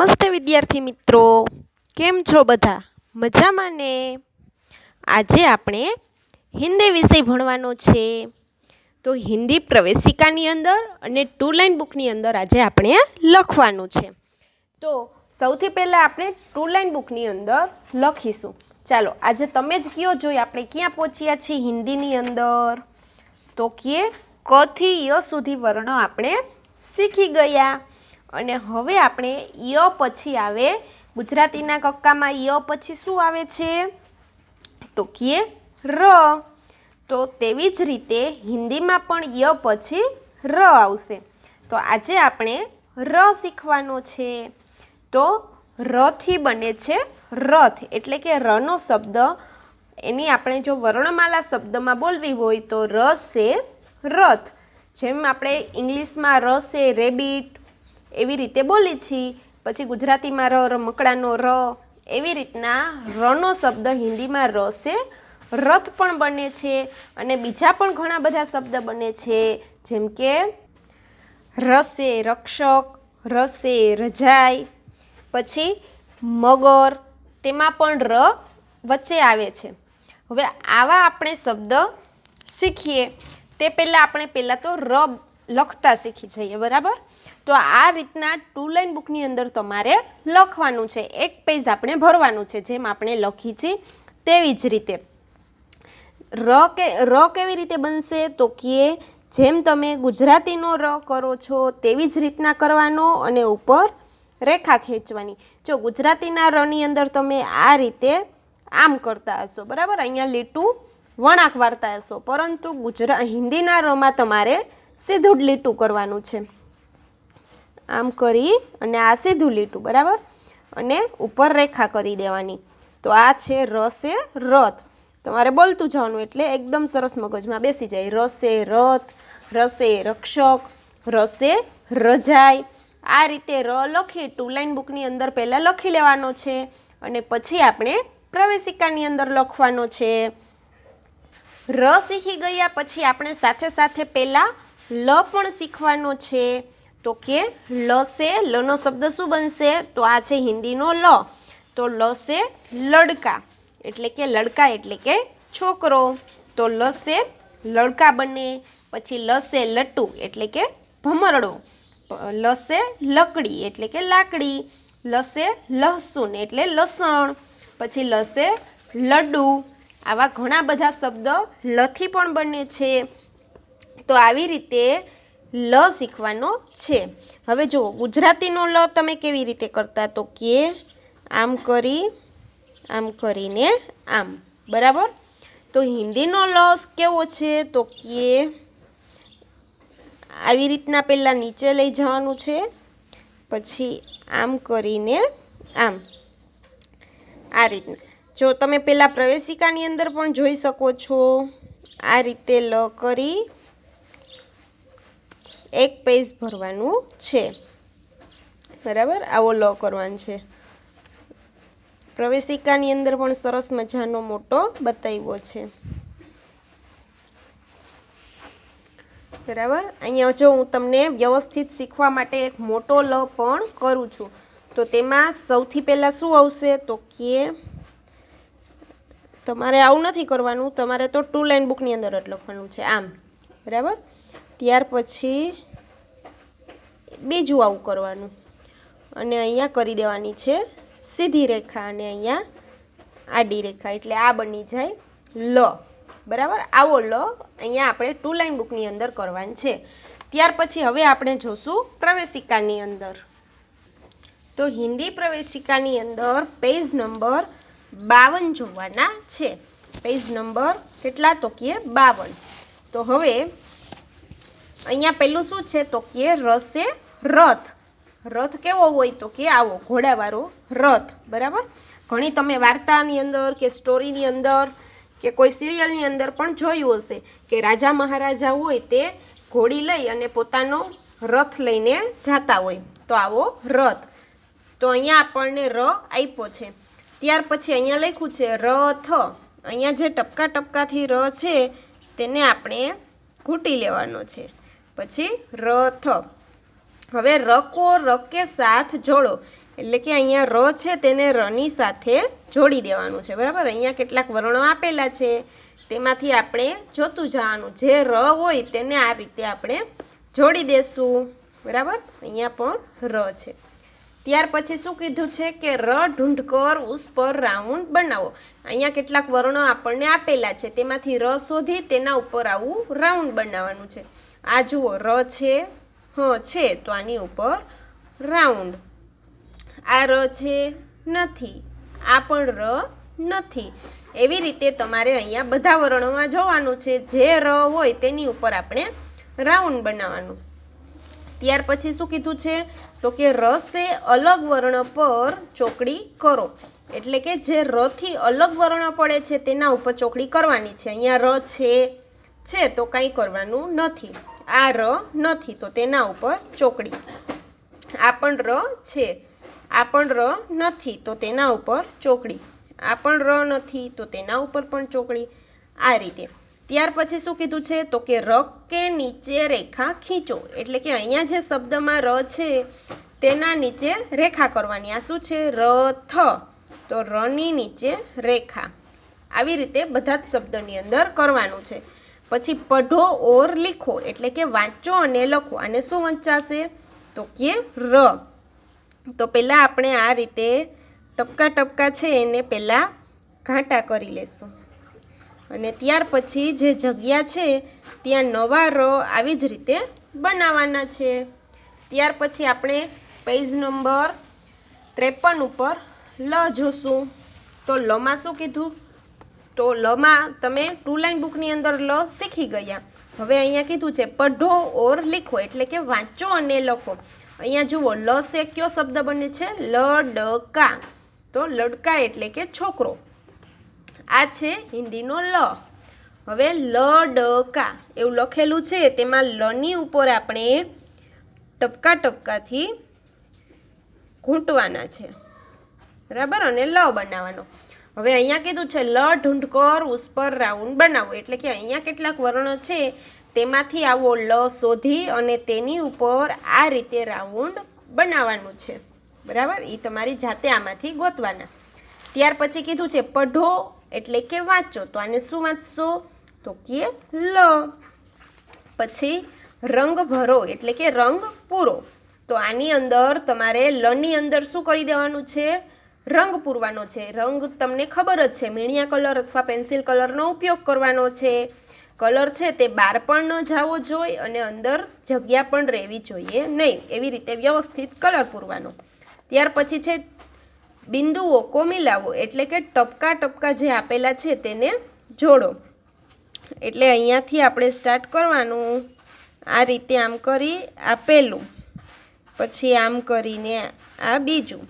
નમસ્તે વિદ્યાર્થી મિત્રો, કેમ છો બધા? મજામાં ને? આજે આપણે હિન્દી વિષય ભણવાનો છે. તો હિન્દી પ્રવેશિકાની અંદર અને 2 લાઇન બુકની અંદર આજે આપણે લખવાનું છે. તો સૌથી પહેલાં આપણે 2 લાઇન બુકની અંદર લખીશું. ચાલો આજે તમે જ કયો જોઈએ આપણે ક્યાં પહોંચ્યા છીએ હિન્દીની અંદર? તો કે ક થી ય સુધી વર્ણો આપણે શીખી ગયા. અને હવે આપણે ય પછી આવે ગુજરાતીના કક્કામાં ય પછી શું આવે છે? તો કે ર. તો તેવી જ રીતે હિન્દીમાં પણ ય પછી ર આવશે. તો આજે આપણે ર શીખવાનો છે. તો રથી બને છે રથ, એટલે કે રનો શબ્દ એની આપણે જો વર્ણમાલા શબ્દમાં બોલવી હોય તો ર સે રથ. જેમ આપણે ઇંગ્લિશમાં ર સે રેબિટ એવી રીતે બોલી છીએ. પછી ગુજરાતીમાં રમકડાનો ર, એવી રીતના રનો શબ્દ હિન્દીમાં ર સે રથ પણ બને છે. અને બીજા પણ ઘણા બધા શબ્દ બને છે, જેમ કે રસે રક્ષક, રસે રજાઈ, પછી મગર, તેમાં પણ ર વચ્ચે આવે છે. હવે આવા આપણે શબ્દ શીખીએ તે પહેલાં આપણે પહેલાં તો ર લખતા શીખી જઈએ, બરાબર? તો આ રીતના 2 લાઇન બુકની અંદર તમારે લખવાનું છે. એક પેજ આપણે ભરવાનું છે, જેમ આપણે લખી છીએ તેવી જ રીતે. ર કેવી રીતે બનશે? તો કે જેમ તમે ગુજરાતીનો ર કરો છો તેવી જ રીતના કરવાનો અને ઉપર રેખા ખેંચવાની. જો ગુજરાતીના રની અંદર તમે આ રીતે આમ કરતા હશો, બરાબર? અહીંયા લીટું વળાંક વાળતા હશો, પરંતુ હિન્દીના રમાં તમારે સીધું જ લીટું કરવાનું છે. આમ કરી અને આ સીધું લીટું, બરાબર? અને ઉપર રેખા કરી દેવાની. તો આ છે ર સે રથ. તમારે બોલતું જવાનું એટલે એકદમ સરસ મગજમાં બેસી જાય. ર સે રથ, રસે રક્ષક, રસે રજાઈ. આ રીતે ર લખી 2 લાઇન બુકની અંદર પહેલાં લખી લેવાનો છે અને પછી આપણે પ્રવેશિકાની અંદર લખવાનો છે. ર શીખી ગયા પછી આપણે સાથે સાથે પહેલાં લ પણ શીખવાનો છે. તો કે લ સે લનો શબ્દ શું બનશે? તો આ છે હિન્દીનો લ. તો લ સે લડકા, એટલે કે લડકા એટલે કે છોકરો. તો લ સે લડકા બને. પછી લ સે લટ્ટુ એટલે કે ભમરડો. લ સે લકડી એટલે કે લાકડી. લ સે લહસુન એટલે લસણ. પછી લ સે લડ્ડુ. આવા ઘણા બધા શબ્દ લથી પણ બને છે. તો આવી રીતે લ શીખવાનો છે. હવે જુઓ ગુજરાતીનો લ તમે કેવી રીતે કરતા? તો કે આમ કરી, આમ કરીને આમ, બરાબર? તો હિન્દીનો લ કેવો છે? તો કે આવી રીતના પહેલાં નીચે લઈ જવાનું છે, પછી આમ કરીને આમ, આ રીતના. જો તમે પહેલાં પ્રવેશિકાની અંદર પણ જોઈ શકો છો. આ રીતે લ કરી એક પેજ ભરવાનું છે, બરાબર? આવો લ કરવાનો છે. પ્રવેશિકાની અંદર પણ સરસ મજાનો મોટો બતાવ્યો છે, બરાબર? અહીંયા જો હું તમને વ્યવસ્થિત શીખવા માટે એક મોટો લ પણ કરું છું. તો તેમાં સૌથી પહેલાં શું આવશે? તો કે તમારે આવું નથી કરવાનું, તમારે તો 2 લાઇન બુકની અંદર જ લખવાનું છે, આમ, બરાબર? ત્યાર પછી બીજું આવું કરવાનું અને અહીંયા કરી દેવાની છે સીધી રેખા અને અહીંયા આડી રેખા, એટલે આ બની જાય લ, બરાબર? આવો લ અહીંયા આપણે 2 લાઇન બુકની અંદર કરવાનું છે. ત્યાર પછી હવે આપણે જોશું પ્રવેશિકાની અંદર. તો હિન્દી પ્રવેશિકાની અંદર પેજ નંબર 52 જોવાના છે. પેજ નંબર કેટલા? તો કે 52. તો હવે અહીંયા પહેલું શું છે? તો કે રસે રથ. રથ કેવો હોય? તો કે આવો ઘોડાવાળો રથ, બરાબર? ઘણી તમે વાર્તાની અંદર કે સ્ટોરીની અંદર કે કોઈ સિરિયલની અંદર પણ જોયું હશે કે રાજા મહારાજા હોય તે ઘોડી લઈ અને પોતાનો રથ લઈને જતા હોય. તો આવો રથ. તો અહીંયા આપણને ર આપ્યો છે. ત્યાર પછી અહીંયા લખ્યું છે રથ. અહીંયા જે ટપકા ટપકાથી ર છે તેને આપણે ઘૂંટી લેવાનો છે. પછી રથ. હવે રકો રકે સાથ જોડો એટલે કે અહીંયા ર છે તેને રની સાથે જોડી દેવાનું છે, બરાબર. અહીંયા કેટલાક વર્ણો આપેલા છે, તેમાંથી આપણે જોતું જવાનું. જે ર હોય તેને આ રીતે આપણે જોડી દેશું, બરાબર. અહીંયા પણ ર છે. ત્યાર પછી શું કીધું છે કે ર ઢૂંઢકર ઉસ પર રાઉન્ડ બનાવો. અહીંયા કેટલાક વર્ણો આપણને આપેલા છે, તેમાંથી ર શોધી તેના ઉપર આવું રાઉન્ડ બનાવવાનું છે. આ જુઓ ર છે, છે તો આની ઉપર રાઉન્ડ. આ ર છે, નથી, આ પણ ર નથી. એવી રીતે તમારે અહીંયા બધા વર્ણોમાં જોવાનું છે. જે ર હોય તેની ઉપર આપણે રાઉન્ડ બનાવવાનું. ત્યાર પછી શું કીધું છે તો કે રસે અલગ વર્ણ પર ચોકડી કરો. એટલે કે જે ર થી અલગ વર્ણ પડે છે તેના ઉપર ચોકડી કરવાની છે. અહીંયા ર છે તો કંઈ કરવાનું નથી. આ ર નથી તો તેના ઉપર ચોકડી. આ પણ ર છે, આ પણ ર નથી તો તેના ઉપર ચોકડી. આ પણ ર નથી તો તેના ઉપર પણ ચોકડી. આ રીતે. ત્યાર પછી શું કીધું છે તો કે ર કે નીચે રેખા ખીંચો. એટલે કે અહીંયા જે શબ્દમાં ર છે તેના નીચે રેખા કરવાની. આ શું છે? રથ. તો રની નીચે રેખા. આવી રીતે બધા જ શબ્દની અંદર કરવાનું છે. પછી પઢો ઓર લીખો. એટલે કે વાંચો અને લખો. આને શું વંચાશે તો કે ર. તો પહેલાં આપણે આ રીતે ટપકા ટપકા છે એને પહેલાં ઘાટા કરી લેશું, અને ત્યાર પછી જે જગ્યા છે ત્યાં નવા ર આવી જ રીતે બનાવવાના છે. ત્યાર પછી આપણે પેજ નંબર 53 ઉપર લ જોશું. તો લમાં શું કીધું? તો લમાં તમે 2 લાઇન બુકની અંદર લ શીખી ગયા. હવે અહીંયા કીધું છે પઢો ઓર લીખો. એટલે કે વાંચો અને લખો. અહીંયા જુઓ લ સે કયો શબ્દ બને છે? લડકા. તો લડકા એટલે કે છોકરો. આ છે હિન્દીનો લ. હવે લડકા એવું લખેલું છે, તેમાં લની ઉપર આપણે ટપકા ટપકાથી ઘૂંટવાના છે, બરાબર, અને લ બનાવવાનો. હવે અહીંયા કીધું છે લ ઢૂંઢકર ઉસ પર રાઉન્ડ બનાવો. એટલે કે અહીંયા કેટલાક વર્ણો છે તેમાંથી આવો લ શોધી અને તેની ઉપર આ રીતે રાઉન્ડ બનાવવાનું છે, બરાબર. એ તમારી જાતે આમાંથી ગોતવાના. ત્યાર પછી કીધું છે પઢો એટલે કે વાંચો. તો આને શું વાંચશો તો કે લ. પછી રંગ ભરો એટલે કે રંગ પૂરો. તો આની અંદર તમારે લની અંદર શું કરી દેવાનું છે? રંગ પૂરવાનો છે. રંગ તમને ખબર જ છે, મીણિયા કલર અથવા પેન્સિલ કલરનો ઉપયોગ કરવાનો છે. કલર છે તે બહાર પણ ન જવો જોઈએ અને અંદર જગ્યા પણ રહેવી જોઈએ નહીં. એવી રીતે વ્યવસ્થિત કલર પૂરવાનો. ત્યાર પછી છે બિંદુઓ કોમિલાવો. એટલે કે ટપકા ટપકા જે આપેલા છે તેને જોડો. એટલે અહીંયાથી આપણે સ્ટાર્ટ કરવાનું. આ રીતે આમ કરી આ પહેલું, પછી આમ કરીને આ બીજું,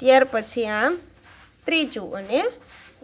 ત્યાર પછી આમ ત્રીજું અને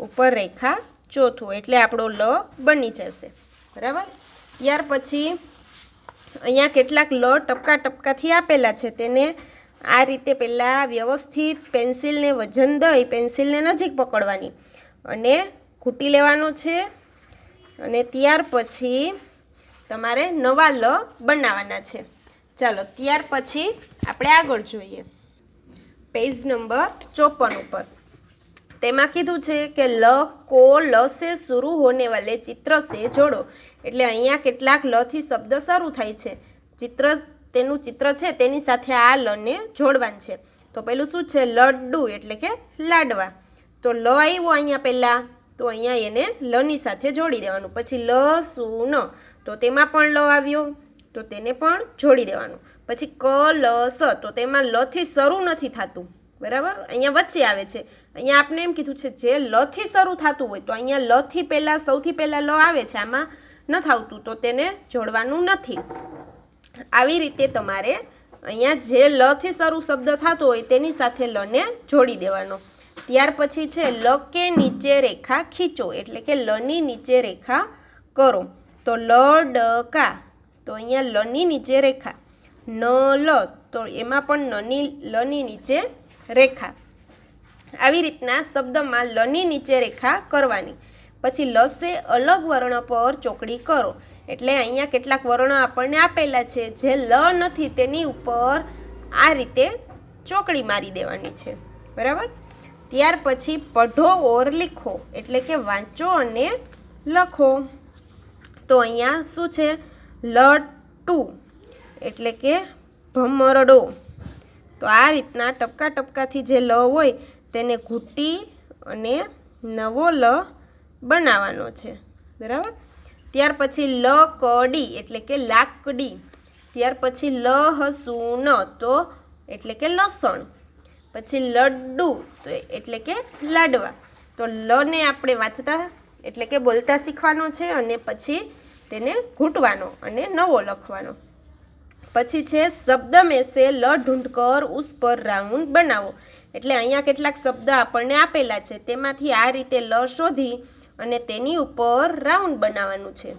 ઉપર રેખા ચોથું. એટલે આપણો લ બની જશે, બરાબર. ત્યાર પછી અહીંયા કેટલાક લ ટપકા ટપકાથી આપેલા છે, તેને આ રીતે પહેલાં વ્યવસ્થિત પેન્સિલને વજન દઈ પેન્સિલને નજીક પકડવાની અને ઘૂંટી લેવાનો છે. અને ત્યાર પછી તમારે નવા લ બનાવવાના છે. ચાલો ત્યાર પછી આપણે આગળ જોઈએ પેજ નંબર 54 ઉપર. તેમાં કીધું છે કે લ કો લ સે શુरू હોને વાલે ચિત્ર સે જોડો. એટલે અહીંયા કેટલાક લ થી શબ્દ શરૂ થાય છે. તેનું ચિત્ર છે તેની સાથે આ લને જોડવાનું છે. તો પેલું શું છે? લડ્ડુ એટલે કે લાડવા. તો લ આવ્યો અહીંયા પહેલાં, તો અહીંયા એને લની સાથે જોડી દેવાનું. પછી લસુન, તો તેમાં પણ લ આવ્યો તો તેને પણ જોડી દેવાનું. પછી કલસ, તો તેમાં લ થી શરૂ નથી થતું, બરાબર, અહીંયા વચ્ચે આવે છે. અહીંયા આપણે એમ કીધું છે જે લ થી શરૂ થતું હોય, તો અહીંયા લ થી પહેલાં સૌથી પહેલાં લ આવે છે, આમાં નથી આવતું તો તેને જોડવાનું નથી. આવી રીતે તમારે અહીંયા જે લ થી શરૂ શબ્દ થતો હોય તેની સાથે લને જોડી દેવાનો. ત્યાર પછી છે લ કે નીચે રેખા ખીંચો. એટલે કે લની નીચે રેખા કરો. તો લડકા, તો અહીંયા લની નીચે રેખા. ન લ, તો એમાં પણ લની નીચે રેખા. આવી રીતના શબ્દમાં લની નીચે રેખા કરવાની. પછી લસે અલગ વર્ણ પર ચોકડી કરો. એટલે અહીંયા કેટલાક વર્ણો આપણને આપેલા છે, જે લ નથી તેની ઉપર આ રીતે ચોકડી મારી દેવાની છે, બરાબર. ત્યાર પછી પઢો ઓર લીખો એટલે કે વાંચો અને લખો. તો અહીંયા શું છે? લટુ એટલે કે ભમરડો. તો આ રીતના ટપકા ટપકાથી જે લ હોય તેને ઘૂંટી અને નવો લ બનાવવાનો છે, બરાબર. ત્યાર પછી લકડી એટલે કે લાકડી. ત્યાર પછી લહસુન તો એટલે કે લસણ. પછી લડ્ડુ તો એટલે કે લાડવા. તો લને આપણે વાંચતા એટલે કે બોલતા શીખવાનો છે અને પછી તેને ઘૂંટવાનો અને નવો લખવાનો. પછી છે શબ્દ મેં સે લ ઢૂંઢકર ઉસ પર રાઉન્ડ બનાવો. એટલે અહીંયા કેટલાક શબ્દ આપણને આપેલા છે, તેમાંથી આ રીતે લ શોધી અને તેની ઉપર રાઉન્ડ બનાવવાનું છે.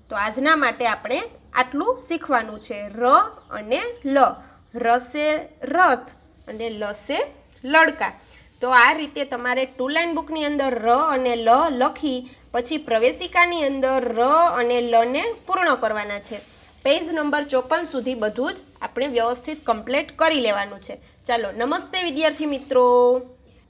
તો આજના માટે આપણે આટલું શીખવાનું છે. ર અને લ. રસે રથ અને લસે લડકા. તો આ રીતે તમારે 2 લાઇન બુકની અંદર ર અને લ લખી પછી પ્રવેશિકાની અંદર ર અને લને પૂર્ણ કરવાના છે. પેજ નંબર 54 સુધી બધું જ આપણે વ્યવસ્થિત કમ્પ્લીટ કરી લેવાનું છે. ચાલો, નમસ્તે વિદ્યાર્થી મિત્રો.